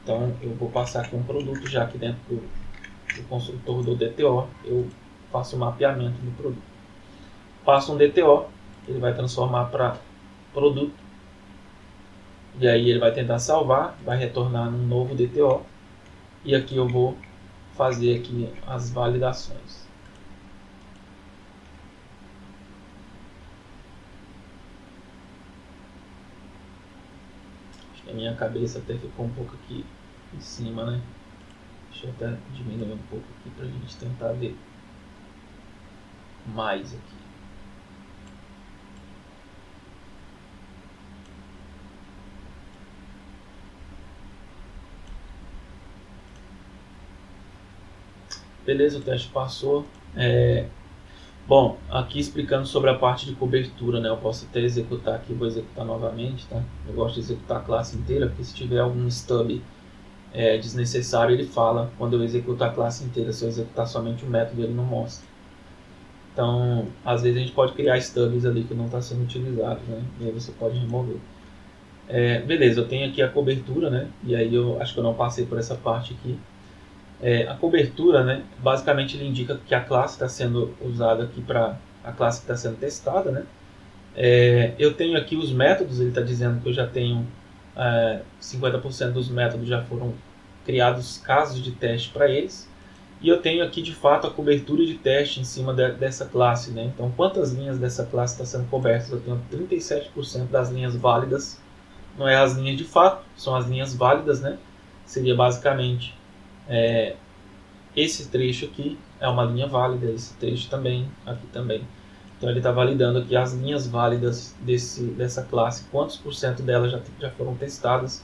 Então eu vou passar aqui um produto já aqui dentro do construtor do DTO. Eu faço o mapeamento do produto. Passo um DTO, ele vai transformar para produto. E aí ele vai tentar salvar, vai retornar num novo DTO. E aqui eu vou fazer aqui as validações. Acho que a minha cabeça até ficou um pouco aqui em cima, né? Deixa eu até diminuir um pouco aqui para a gente tentar ver mais aqui. Beleza, o teste passou. Bom, aqui explicando sobre a parte de cobertura, né? Eu posso até executar aqui, vou executar novamente, tá? Eu gosto de executar a classe inteira, porque se tiver algum stub desnecessário, ele fala quando eu executar a classe inteira. Se eu executar somente o método, ele não mostra. Então, às vezes a gente pode criar stubs ali que não está sendo utilizado, né? E aí você pode remover. Beleza, eu tenho aqui a cobertura, né? E aí eu acho que eu não passei por essa parte aqui. A cobertura, né? Basicamente ele indica que a classe está sendo usada aqui para a classe que está sendo testada, né? Eu tenho aqui os métodos, ele está dizendo que eu já tenho 50% dos métodos já foram criados casos de teste para eles. E eu tenho aqui de fato a cobertura de teste em cima dessa classe, né? Então quantas linhas dessa classe está sendo cobertas? Eu tenho 37% das linhas válidas. Não é as linhas de fato, são as linhas válidas, né? Seria basicamente esse trecho aqui é uma linha válida, esse trecho também, aqui também. Então ele está validando aqui as linhas válidas dessa classe, quantos por cento delas já foram testadas.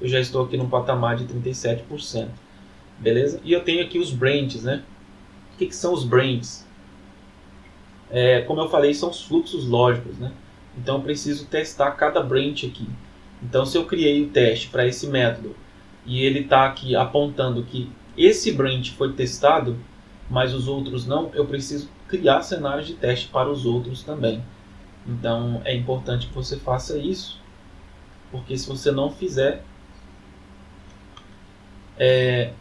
Eu já estou aqui no patamar de 37%. Beleza? E eu tenho aqui os branches, né? O que são os branches? Como eu falei, são os fluxos lógicos, né? Então eu preciso testar cada branch aqui. Então se eu criei o teste para esse método e ele está aqui apontando que esse branch foi testado, mas os outros não, eu preciso criar cenários de teste para os outros também. Então é importante que você faça isso, porque se você não fizer,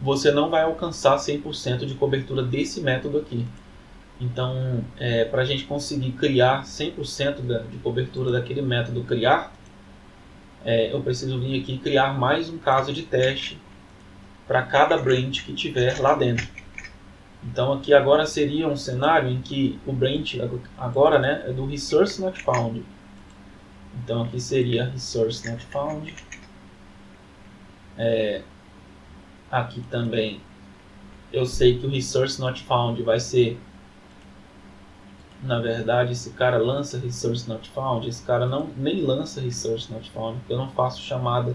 você não vai alcançar 100% de cobertura desse método aqui. Então, para a gente conseguir criar 100% de cobertura daquele método criar, eu preciso vir aqui e criar mais um caso de teste para cada branch que tiver lá dentro. Então aqui agora seria um cenário em que o branch agora, né, é do resource not found. Então aqui seria resource not found. Aqui também eu sei que o resource not found vai ser, na verdade esse cara lança resource not found, esse cara nem lança resource not found, porque eu não faço chamada,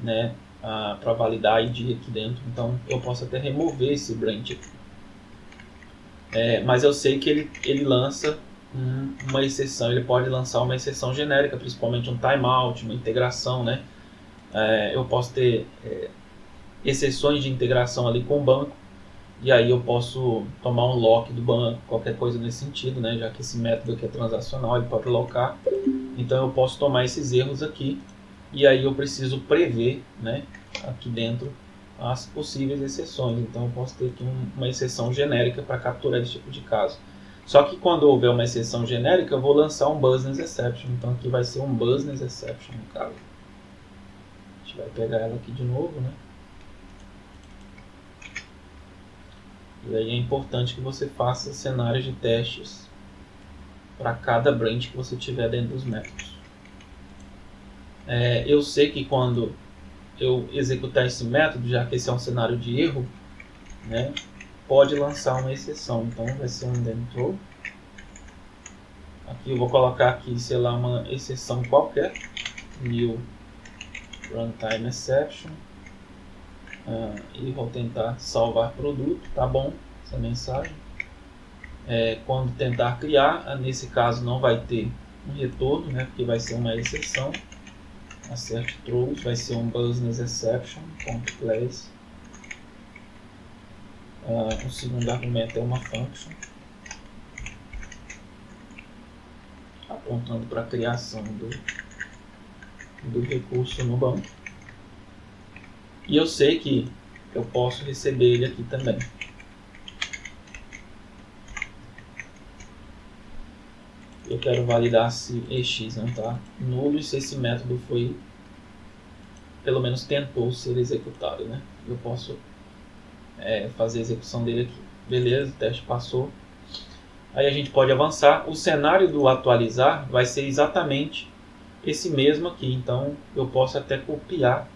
né, para validar ID aqui dentro. Então eu posso até remover esse branch aqui. Mas eu sei que ele lança uma exceção, ele pode lançar uma exceção genérica, principalmente um timeout, uma integração, né? Eu posso ter exceções de integração ali com o banco, e aí eu posso tomar um lock do banco, qualquer coisa nesse sentido, né? Já que esse método aqui é transacional, ele pode locar. Então eu posso tomar esses erros aqui, e aí eu preciso prever, né, aqui dentro as possíveis exceções. Então eu posso ter aqui uma exceção genérica para capturar esse tipo de caso. Só que quando houver uma exceção genérica, eu vou lançar um business exception. Então aqui vai ser um business exception no caso. A gente vai pegar ela aqui de novo, né? E aí é importante que você faça cenários de testes para cada branch que você tiver dentro dos métodos. Eu sei que quando eu executar esse método, já que esse é um cenário de erro, né, pode lançar uma exceção. Então vai ser um dentro. Aqui eu vou colocar aqui, sei lá, uma exceção qualquer. New runtime exception. E vou tentar salvar produto, tá bom essa mensagem. Quando tentar criar, nesse caso não vai ter um retorno, né, porque vai ser uma exceção. Assert throws vai ser um business exception, .class. O segundo argumento é uma function, apontando para a criação do recurso no banco. E eu sei que eu posso receber ele aqui também. Eu quero validar se EX não está nulo e se esse método foi, pelo menos tentou ser executado, né? Eu posso fazer a execução dele aqui. Beleza, o teste passou. Aí a gente pode avançar. O cenário do atualizar vai ser exatamente esse mesmo aqui. Então eu posso até copiar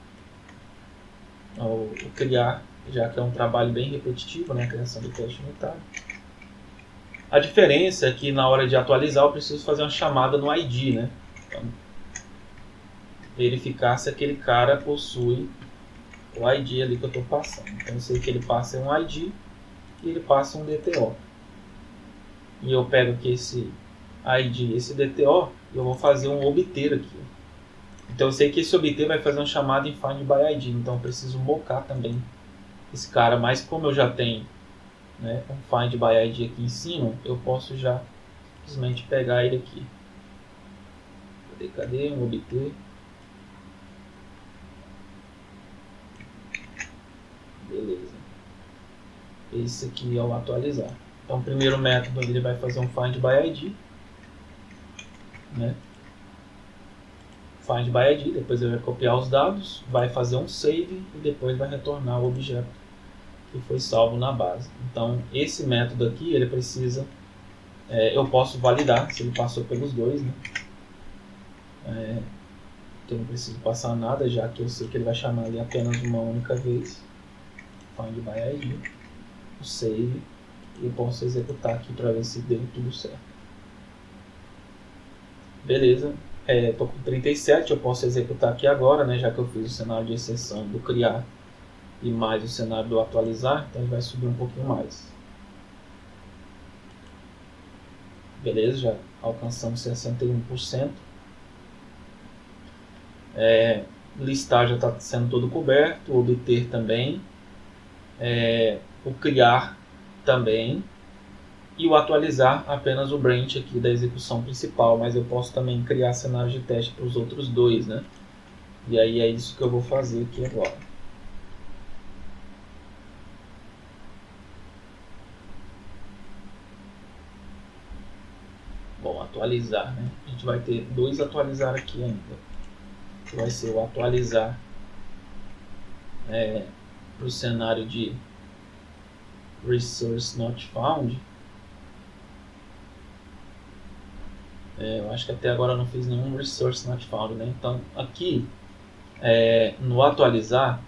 ou criar, já que é um trabalho bem repetitivo, né? A criação do teste unitário. A diferença é que na hora de atualizar eu preciso fazer uma chamada no ID, né? Então, verificar se aquele cara possui o ID ali que eu estou passando. Então eu sei que ele passa um ID e ele passa um DTO. E eu pego aqui esse ID, esse DTO, e eu vou fazer um obter aqui. Então eu sei que esse obter vai fazer uma chamada em find by ID. Então eu preciso mocar também esse cara, mas como eu já tenho, né, um find by ID aqui em cima, eu posso já simplesmente pegar ele aqui. Cadê um obter? Beleza. Esse aqui é o atualizar. Então o primeiro método ele vai fazer um find by ID, né? Find by ID, depois ele vai copiar os dados, vai fazer um save e depois vai retornar o objeto que foi salvo na base. Então esse método aqui ele precisa, eu posso validar se ele passou pelos dois, né? Eu não preciso passar nada, já que eu sei que ele vai chamar ali apenas uma única vez. Find by ID, o save, e eu posso executar aqui para ver se deu tudo certo. Beleza, estou com 37, eu posso executar aqui agora, né, já que eu fiz o cenário de exceção do criar e mais o cenário do atualizar, então ele vai subir um pouquinho mais. Beleza, já alcançamos 61%. Listar já está sendo todo coberto, o obter também, o criar também, e o atualizar apenas o branch aqui da execução principal, mas eu posso também criar cenários de teste para os outros dois, né? E aí é isso que eu vou fazer aqui agora. Bom, atualizar, né? A gente vai ter dois atualizar aqui ainda. Vai ser o atualizar para o cenário de resource not found. Eu acho que até agora eu não fiz nenhum resource not found, né? Então aqui no atualizar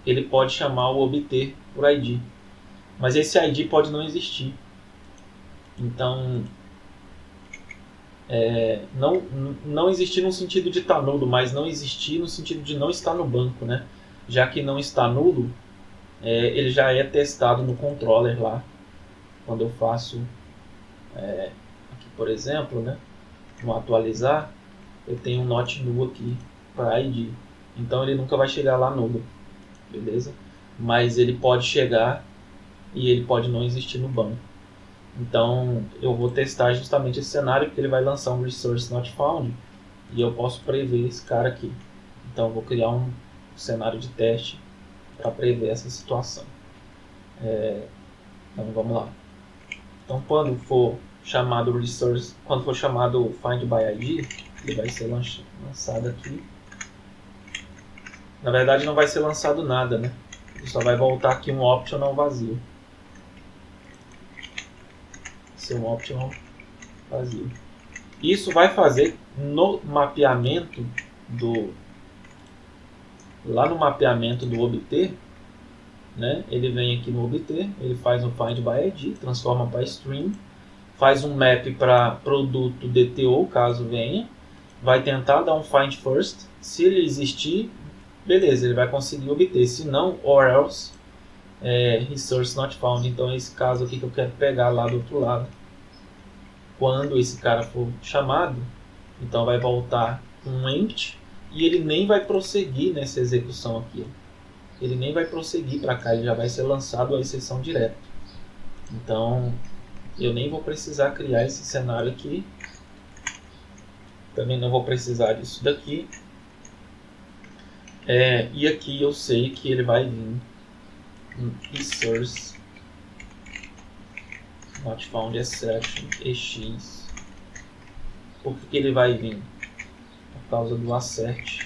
ele pode chamar o obter por ID, mas esse ID pode não existir. Então não existir no sentido de estar nulo, mas não existir no sentido de não estar no banco, né? Já que não está nulo, ele já é testado no controller lá. Quando eu faço aqui, por exemplo, né, no atualizar, eu tenho um not null aqui para ID. Então ele nunca vai chegar lá nulo, beleza? Mas ele pode chegar e ele pode não existir no banco. Então eu vou testar justamente esse cenário, porque ele vai lançar um resource not found e eu posso prever esse cara aqui. Então eu vou criar um cenário de teste para prever essa situação. Então vamos lá. Então quando for chamado resource, quando for chamado find by id, ele vai ser lançado aqui. Na verdade não vai ser lançado nada, né? Ele só vai voltar aqui um optional vazio. Ser um optional vazio. Isso vai fazer no mapeamento lá no mapeamento do obter, né? Ele vem aqui no obter, ele faz um find by id, transforma para string, faz um map para produto DTO, caso venha, vai tentar dar um find first, se ele existir, beleza, ele vai conseguir obter, se não, or else, resource not found. Então é esse caso aqui que eu quero pegar lá do outro lado. Quando esse cara for chamado, então vai voltar um empty, e ele nem vai prosseguir nessa execução aqui. Ele nem vai prosseguir para cá, ele já vai ser lançado a exceção direto. Então eu nem vou precisar criar esse cenário aqui. Também não vou precisar disso daqui. E aqui eu sei que ele vai vir um resource not found exception ex. Por que ele vai vir? Por causa do assert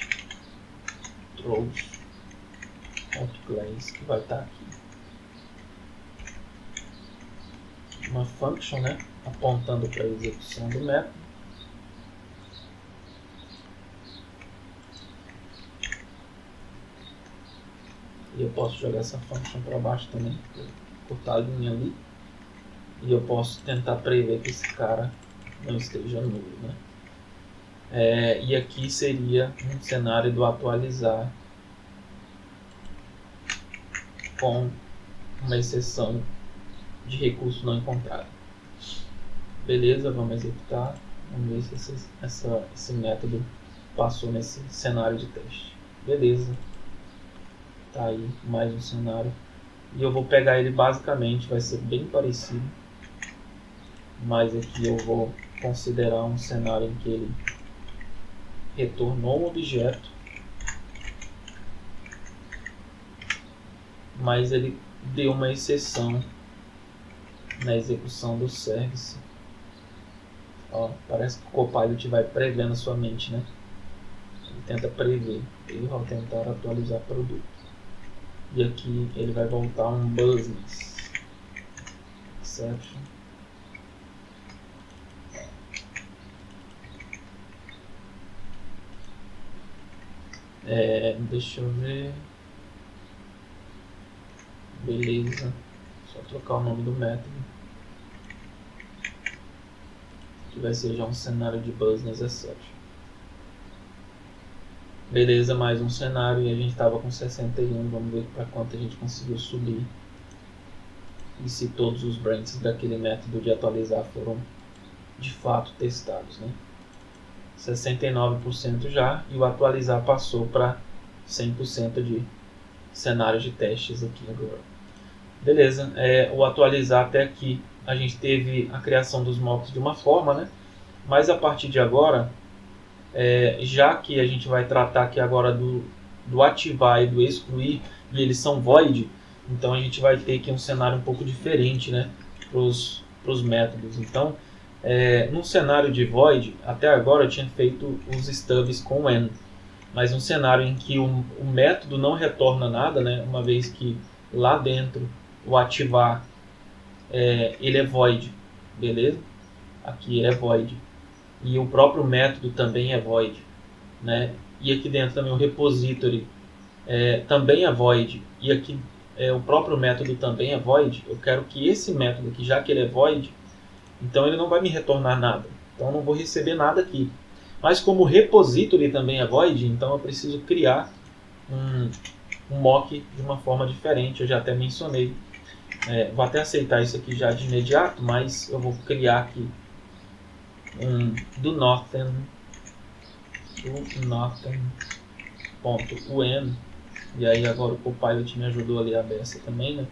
throws class que vai estar aqui. Uma function, né, apontando para a execução do método. E eu posso jogar essa function para baixo também, cortar a linha ali. E eu posso tentar prever que esse cara não esteja nulo, né? E aqui seria um cenário do atualizar com uma exceção de recurso não encontrado. Beleza, vamos executar. Vamos ver se esse método passou nesse cenário de teste. Beleza. Tá aí mais um cenário. E eu vou pegar ele basicamente, vai ser bem parecido. Mas aqui eu vou considerar um cenário em que ele retornou um objeto, mas ele deu uma exceção na execução do service. Ó, parece que o Copilot vai prevendo a sua mente, né? Ele tenta prever, ele vai tentar atualizar produto. E aqui ele vai voltar um business exception. Deixa eu ver. Beleza. Só trocar o nome do método. Que vai ser já um cenário de business exception. Beleza, mais um cenário e a gente estava com 61. Vamos ver para quanto a gente conseguiu subir. E se todos os branches daquele método de atualizar foram de fato testados, né? 69% já, e o atualizar passou para 100% de cenários de testes aqui agora. Beleza, o atualizar até aqui a gente teve a criação dos mocks de uma forma, né? Mas a partir de agora, já que a gente vai tratar aqui agora do ativar e do excluir, e eles são void, então a gente vai ter aqui um cenário um pouco diferente, né? Para os métodos. Então, num cenário de void, até agora eu tinha feito os stubs com when, mas um cenário em que o método não retorna nada, né, uma vez que lá dentro o ativar ele é void, beleza? Aqui é void e o próprio método também é void, né? E aqui dentro também o repository também é void e aqui o próprio método também é void. Eu quero que esse método aqui, já que ele é void, então ele não vai me retornar nada. Então eu não vou receber nada aqui. Mas como o repository também é void, então eu preciso criar um mock de uma forma diferente. Eu já até mencionei. Vou até aceitar isso aqui já de imediato, mas eu vou criar aqui um do Northern.un. E aí agora o Copilot me ajudou ali a beça também, né?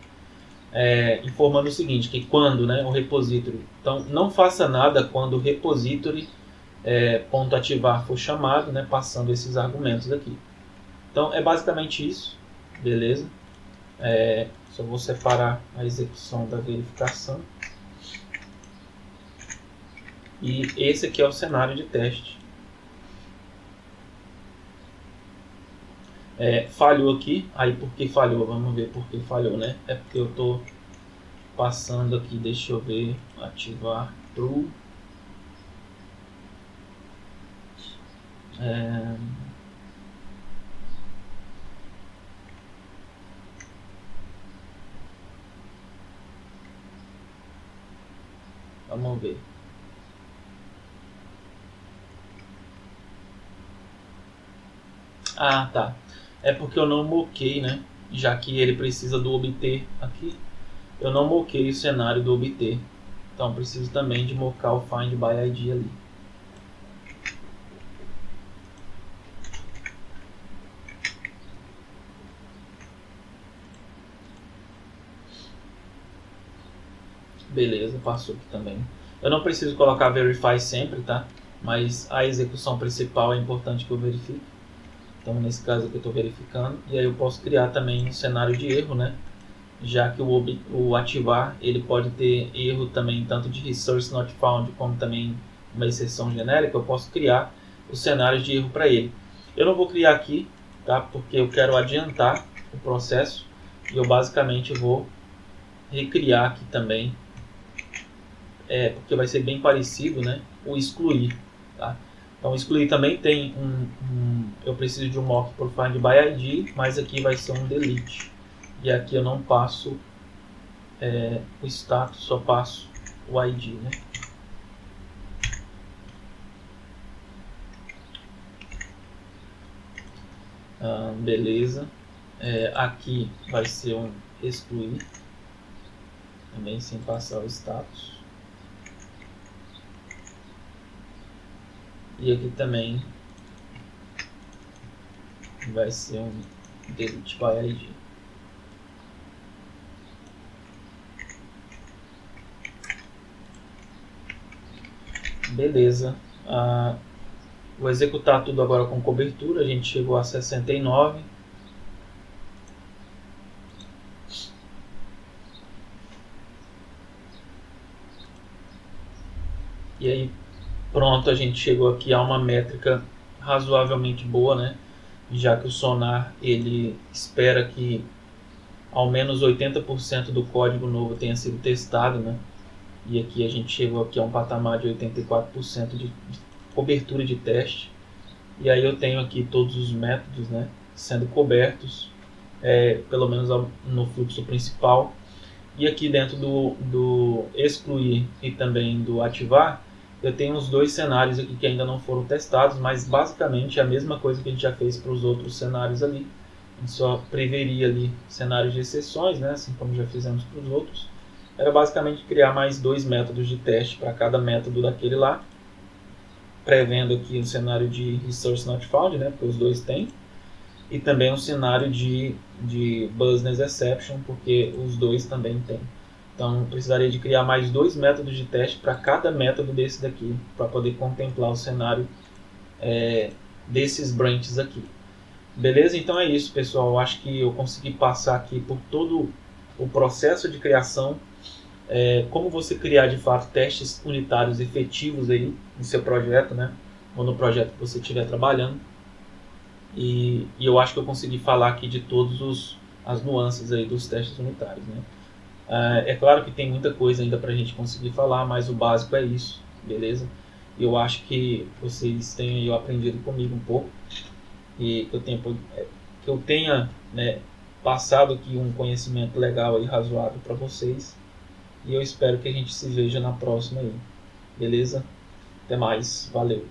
Informando o seguinte, que quando, né, o repository, então não faça nada quando o repository ponto ativar for chamado, né, passando esses argumentos aqui. Então é basicamente isso, beleza? Só vou separar a execução da verificação. E esse aqui é o cenário de teste. Falhou aqui. Aí por que falhou? Vamos ver por que falhou, né? É porque eu estou passando aqui, deixa eu ver, ativar true. Vamos ver. Ah, tá. É porque eu não moquei, né? Já que ele precisa do obter aqui, eu não moquei o cenário do obter. Então preciso também de mocar o find by ID ali. Beleza, passou aqui também. Eu não preciso colocar verify sempre, tá? Mas a execução principal é importante que eu verifique. Então nesse caso aqui eu estou verificando. E aí eu posso criar também um cenário de erro, né? Já que o ativar ele pode ter erro também tanto de resource not found como também uma exceção genérica. Eu posso criar os cenários de erro para ele. Eu não vou criar aqui, tá? Porque eu quero adiantar o processo e eu basicamente vou recriar aqui também, porque vai ser bem parecido, né? O excluir, tá? Então excluir também tem eu preciso de um mock por find by ID, mas aqui vai ser um delete. E aqui eu não passo o status, só passo o ID, né? Beleza. Aqui vai ser um excluir, também sem passar o status. E aqui também vai ser um delete by ID. Beleza. Vou executar tudo agora com cobertura. A gente chegou a 69. E aí, pronto, a gente chegou aqui a uma métrica razoavelmente boa, né? Já que o Sonar ele espera que ao menos 80% do código novo tenha sido testado, né? E aqui a gente chegou aqui a um patamar de 84% de cobertura de teste. E aí eu tenho aqui todos os métodos, né, sendo cobertos, pelo menos no fluxo principal. E aqui dentro do excluir e também do ativar, eu tenho os dois cenários aqui que ainda não foram testados, mas basicamente é a mesma coisa que a gente já fez para os outros cenários ali. A gente só preveria ali cenários de exceções, né, assim como já fizemos para os outros. Era basicamente criar mais dois métodos de teste para cada método daquele lá, prevendo aqui um cenário de resource not found, né, porque os dois têm, e também um cenário de business exception, porque os dois também têm. Então precisaria de criar mais dois métodos de teste para cada método desse daqui, para poder contemplar o cenário desses branches aqui. Beleza? Então é isso, pessoal. Eu acho que eu consegui passar aqui por todo o processo de criação, como você criar de fato testes unitários efetivos aí no seu projeto, né? Ou no projeto que você estiver trabalhando. E eu acho que eu consegui falar aqui de todas as nuances aí dos testes unitários, né? É claro que tem muita coisa ainda para a gente conseguir falar, mas o básico é isso, beleza? Eu acho que vocês tenham aprendido comigo um pouco e que eu tenha, né, passado aqui um conhecimento legal e razoável para vocês. E eu espero que a gente se veja na próxima aí. Beleza? Até mais. Valeu.